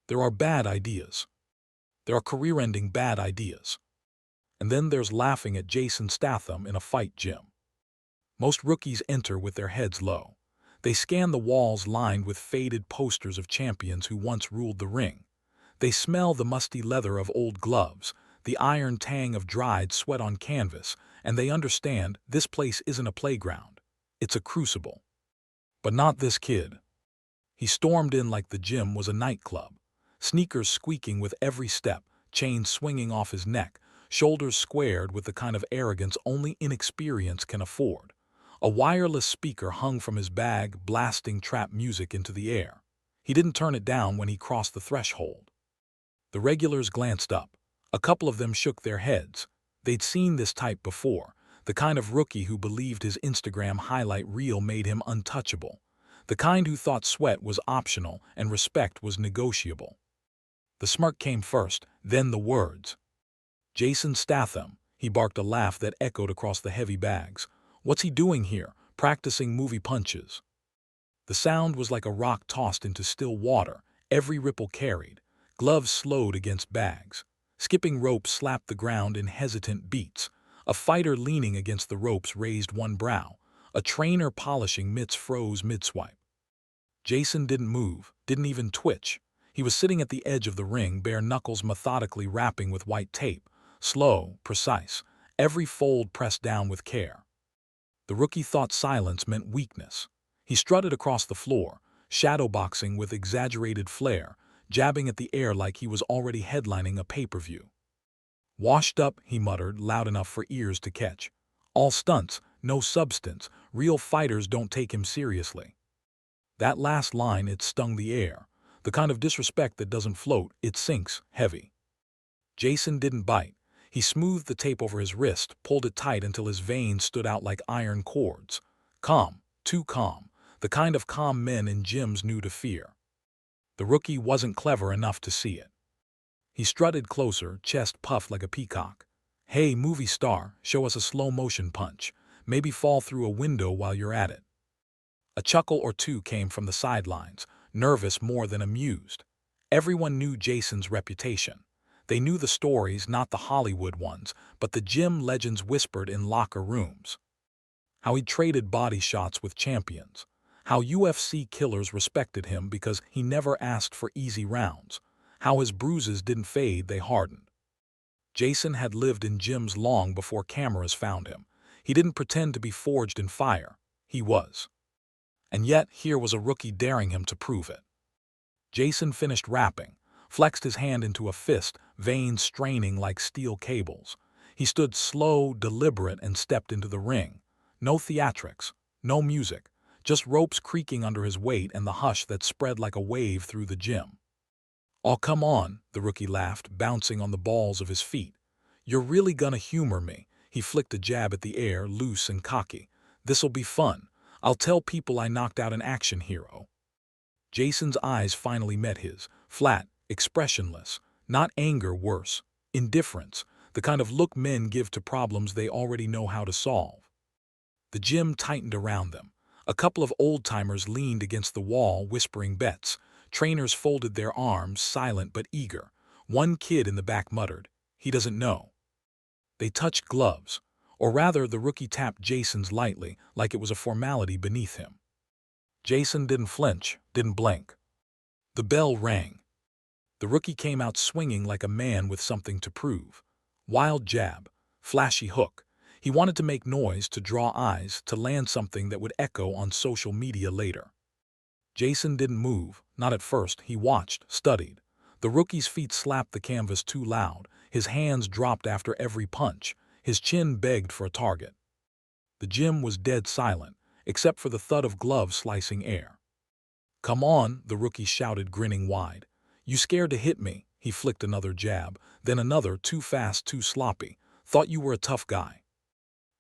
There are bad ideas. There are career-ending bad ideas. And then there's laughing at Jason Statham in a fight gym. Most rookies enter with their heads low. They scan the walls lined with faded posters of champions who once ruled the ring. They smell the musty leather of old gloves, the iron tang of dried sweat on canvas, and they understand this place isn't a playground. It's a crucible. But not this kid. He stormed in like the gym was a nightclub, sneakers squeaking with every step, chains swinging off his neck, shoulders squared with the kind of arrogance only inexperience can afford. A wireless speaker hung from his bag, blasting trap music into the air. He didn't turn it down when he crossed the threshold. The regulars glanced up. A couple of them shook their heads. They'd seen this type before, the kind of rookie who believed his Instagram highlight reel made him untouchable, the kind who thought sweat was optional and respect was negotiable. The smirk came first, then the words. Jason Statham, he barked a laugh that echoed across the heavy bags. What's he doing here, practicing movie punches? The sound was like a rock tossed into still water, every ripple carried. Gloves slowed against bags. Skipping ropes slapped the ground in hesitant beats. A fighter leaning against the ropes raised one brow. A trainer polishing mitts froze mid-swipe. Jason didn't move, didn't even twitch. He was sitting at the edge of the ring, bare knuckles methodically wrapping with white tape. Slow, precise, every fold pressed down with care. The rookie thought silence meant weakness. He strutted across the floor, shadowboxing with exaggerated flair, jabbing at the air like he was already headlining a pay-per-view. Washed up, he muttered, loud enough for ears to catch. All stunts, no substance, real fighters don't take him seriously. That last line, it stung the air. The kind of disrespect that doesn't float, it sinks, heavy. Jason didn't bite. He smoothed the tape over his wrist, pulled it tight until his veins stood out like iron cords. Calm, too calm, the kind of calm men in gyms knew to fear. The rookie wasn't clever enough to see it. He strutted closer, chest puffed like a peacock. Hey, movie star, show us a slow-motion punch. Maybe fall through a window while you're at it. A chuckle or two came from the sidelines, nervous more than amused. Everyone knew Jason's reputation. They knew the stories, not the Hollywood ones, but the gym legends whispered in locker rooms. How he traded body shots with champions. How UFC killers respected him because he never asked for easy rounds. How his bruises didn't fade, they hardened. Jason had lived in gyms long before cameras found him. He didn't pretend to be forged in fire. He was. And yet, here was a rookie daring him to prove it. Jason finished rapping, flexed his hand into a fist, veins straining like steel cables. He stood slow, deliberate, and stepped into the ring. No theatrics, no music, just ropes creaking under his weight and the hush that spread like a wave through the gym. "Oh, come on," the rookie laughed, bouncing on the balls of his feet. "You're really gonna humor me." He flicked a jab at the air, loose and cocky. "This'll be fun. I'll tell people I knocked out an action hero." Jason's eyes finally met his, flat, expressionless. Not anger, worse. Indifference, the kind of look men give to problems they already know how to solve. The gym tightened around them. A couple of old-timers leaned against the wall, whispering bets. Trainers folded their arms, silent but eager. One kid in the back muttered, "He doesn't know." They touched gloves. Or rather, the rookie tapped Jason's lightly, like it was a formality beneath him. Jason didn't flinch, didn't blink. The bell rang. The rookie came out swinging like a man with something to prove. Wild jab, flashy hook. He wanted to make noise, to draw eyes, to land something that would echo on social media later. Jason didn't move, not at first. He watched, studied. The rookie's feet slapped the canvas too loud. His hands dropped after every punch. His chin begged for a target. The gym was dead silent, except for the thud of gloves slicing air. "Come on," the rookie shouted, grinning wide. "You scared to hit me?" He flicked another jab, then another, too fast, too sloppy. "Thought you were a tough guy."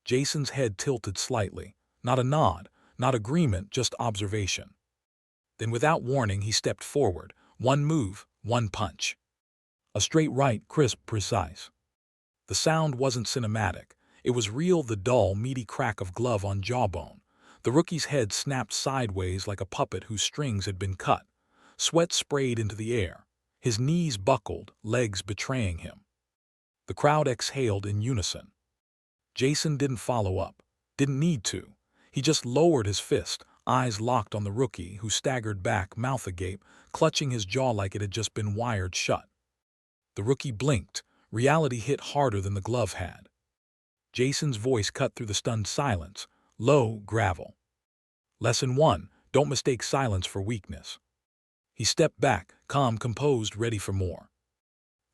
Jason's head tilted slightly. Not a nod, not agreement, just observation. Then without warning he stepped forward. One move, one punch. A straight right, crisp, precise. The sound wasn't cinematic. It was real, the dull, meaty crack of glove on jawbone. The rookie's head snapped sideways like a puppet whose strings had been cut. Sweat sprayed into the air. His knees buckled, legs betraying him. The crowd exhaled in unison. Jason didn't follow up. Didn't need to. He just lowered his fist, eyes locked on the rookie, who staggered back, mouth agape, clutching his jaw like it had just been wired shut. The rookie blinked. Reality hit harder than the glove had. Jason's voice cut through the stunned silence. Low gravel. Lesson 1. Don't mistake silence for weakness. He stepped back, calm, composed, ready for more.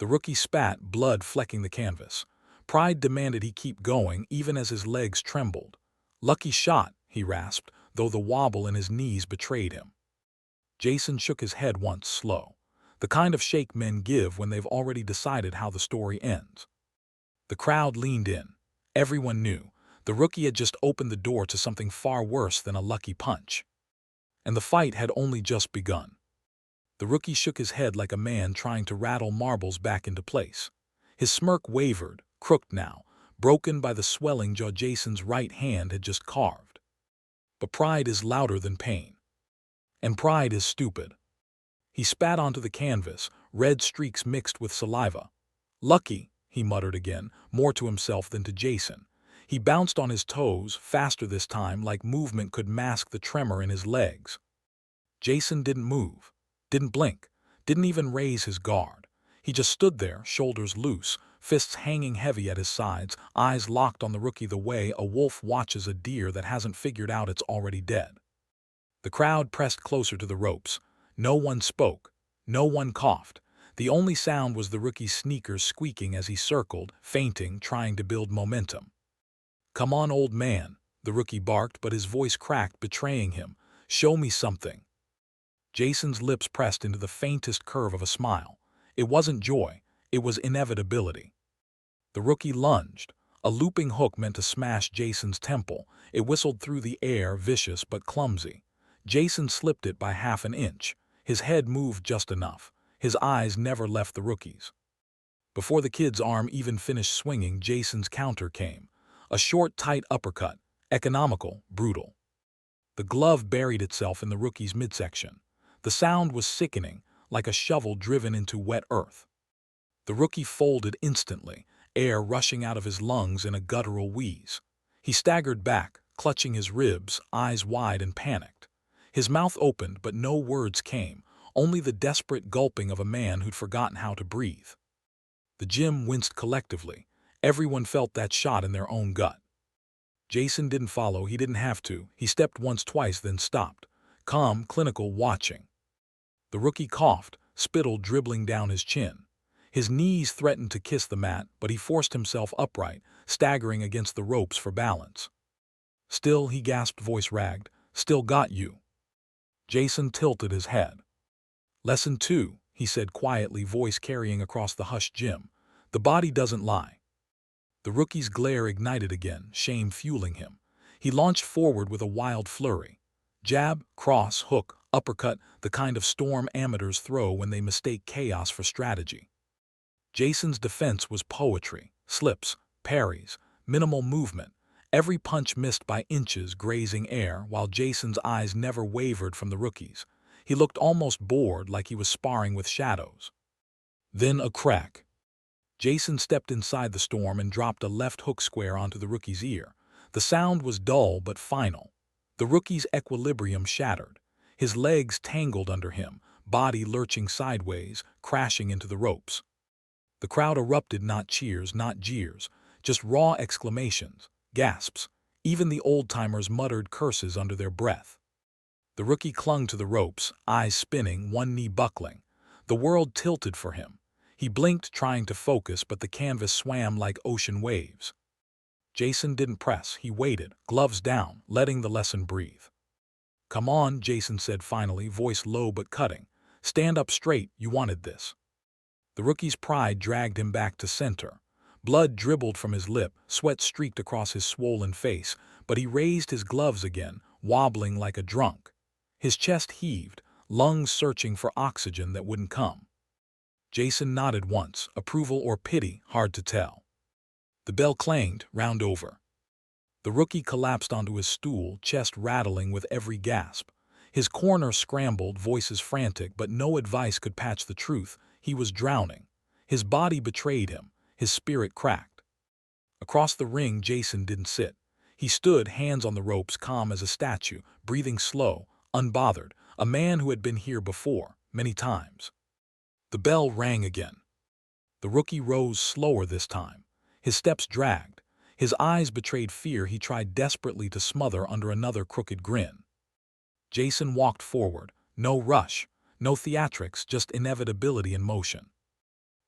The rookie spat, blood flecking the canvas. Pride demanded he keep going, even as his legs trembled. Lucky shot, he rasped, though the wobble in his knees betrayed him. Jason shook his head once, slow. The kind of shake men give when they've already decided how the story ends. The crowd leaned in. Everyone knew. The rookie had just opened the door to something far worse than a lucky punch. And the fight had only just begun. The rookie shook his head like a man trying to rattle marbles back into place. His smirk wavered, crooked now, broken by the swelling jaw Jason's right hand had just carved. But pride is louder than pain. And pride is stupid. He spat onto the canvas, red streaks mixed with saliva. Lucky, he muttered again, more to himself than to Jason. He bounced on his toes, faster this time, like movement could mask the tremor in his legs. Jason didn't move. Didn't blink, didn't even raise his guard. He just stood there, shoulders loose, fists hanging heavy at his sides, eyes locked on the rookie the way a wolf watches a deer that hasn't figured out it's already dead. The crowd pressed closer to the ropes. No one spoke. No one coughed. The only sound was the rookie's sneakers squeaking as he circled, feinting, trying to build momentum. "Come on, old man," the rookie barked, but his voice cracked, betraying him. "Show me something." Jason's lips pressed into the faintest curve of a smile. It wasn't joy, it was inevitability. The rookie lunged. A looping hook meant to smash Jason's temple. It whistled through the air, vicious but clumsy. Jason slipped it by half an inch. His head moved just enough. His eyes never left the rookie's. Before the kid's arm even finished swinging, Jason's counter came. A short, tight uppercut. Economical, brutal. The glove buried itself in the rookie's midsection. The sound was sickening, like a shovel driven into wet earth. The rookie folded instantly, air rushing out of his lungs in a guttural wheeze. He staggered back, clutching his ribs, eyes wide and panicked. His mouth opened, but no words came, only the desperate gulping of a man who'd forgotten how to breathe. The gym winced collectively. Everyone felt that shot in their own gut. Jason didn't follow, he didn't have to. He stepped once, twice, then stopped. Calm, clinical, watching. The rookie coughed, spittle dribbling down his chin. His knees threatened to kiss the mat, but he forced himself upright, staggering against the ropes for balance. "Still," he gasped, voice ragged, "still got you." Jason tilted his head. "Lesson 2, he said quietly, voice carrying across the hushed gym. "The body doesn't lie." The rookie's glare ignited again, shame fueling him. He launched forward with a wild flurry. Jab, cross, hook, uppercut, the kind of storm amateurs throw when they mistake chaos for strategy. Jason's defense was poetry. Slips, parries, minimal movement. Every punch missed by inches, grazing air, while Jason's eyes never wavered from the rookie's. He looked almost bored, like he was sparring with shadows. Then a crack. Jason stepped inside the storm and dropped a left hook square onto the rookie's ear. The sound was dull but final. The rookie's equilibrium shattered. His legs tangled under him, body lurching sideways, crashing into the ropes. The crowd erupted, not cheers, not jeers, just raw exclamations, gasps. Even the old-timers muttered curses under their breath. The rookie clung to the ropes, eyes spinning, one knee buckling. The world tilted for him. He blinked, trying to focus, but the canvas swam like ocean waves. Jason didn't press. He waited, gloves down, letting the lesson breathe. "Come on," Jason said finally, voice low but cutting. "Stand up straight, you wanted this." The rookie's pride dragged him back to center. Blood dribbled from his lip, sweat streaked across his swollen face, but he raised his gloves again, wobbling like a drunk. His chest heaved, lungs searching for oxygen that wouldn't come. Jason nodded once, approval or pity, hard to tell. The bell clanged, round over. The rookie collapsed onto his stool, chest rattling with every gasp. His corner scrambled, voices frantic, but no advice could patch the truth. He was drowning. His body betrayed him. His spirit cracked. Across the ring, Jason didn't sit. He stood, hands on the ropes, calm as a statue, breathing slow, unbothered, a man who had been here before, many times. The bell rang again. The rookie rose slower this time. His steps dragged. His eyes betrayed fear he tried desperately to smother under another crooked grin. Jason walked forward. No rush, no theatrics, just inevitability in motion.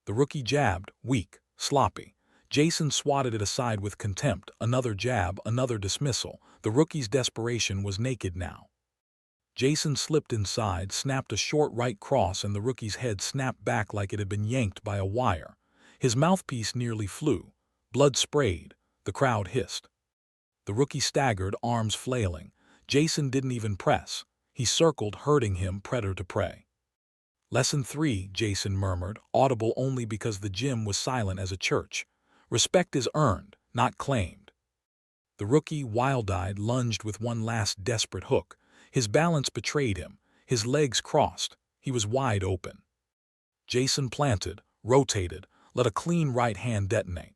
The rookie jabbed, weak, sloppy. Jason swatted it aside with contempt. Another jab, another dismissal. The rookie's desperation was naked now. Jason slipped inside, snapped a short right cross, and the rookie's head snapped back like it had been yanked by a wire. His mouthpiece nearly flew. Blood sprayed. The crowd hissed. The rookie staggered, arms flailing. Jason didn't even press. He circled, herding him, predator to prey. Lesson 3, Jason murmured, audible only because the gym was silent as a church. Respect is earned, not claimed. The rookie, wild-eyed, lunged with one last desperate hook. His balance betrayed him. His legs crossed. He was wide open. Jason planted, rotated, let a clean right hand detonate.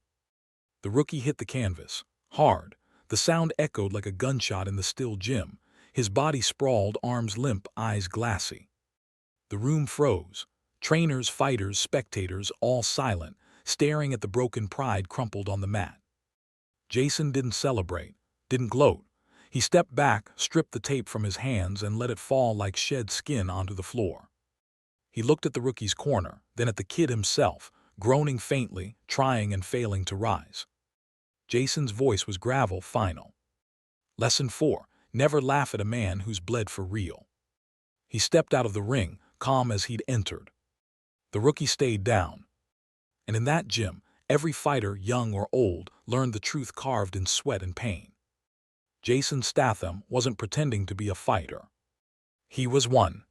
The rookie hit the canvas. Hard. The sound echoed like a gunshot in the still gym. His body sprawled, arms limp, eyes glassy. The room froze. Trainers, fighters, spectators, all silent, staring at the broken pride crumpled on the mat. Jason didn't celebrate, didn't gloat. He stepped back, stripped the tape from his hands, and let it fall like shed skin onto the floor. He looked at the rookie's corner, then at the kid himself, groaning faintly, trying and failing to rise. Jason's voice was gravel, final. Lesson 4. Never laugh at a man who's bled for real. He stepped out of the ring, calm as he'd entered. The rookie stayed down. And in that gym, every fighter, young or old, learned the truth carved in sweat and pain. Jason Statham wasn't pretending to be a fighter. He was one.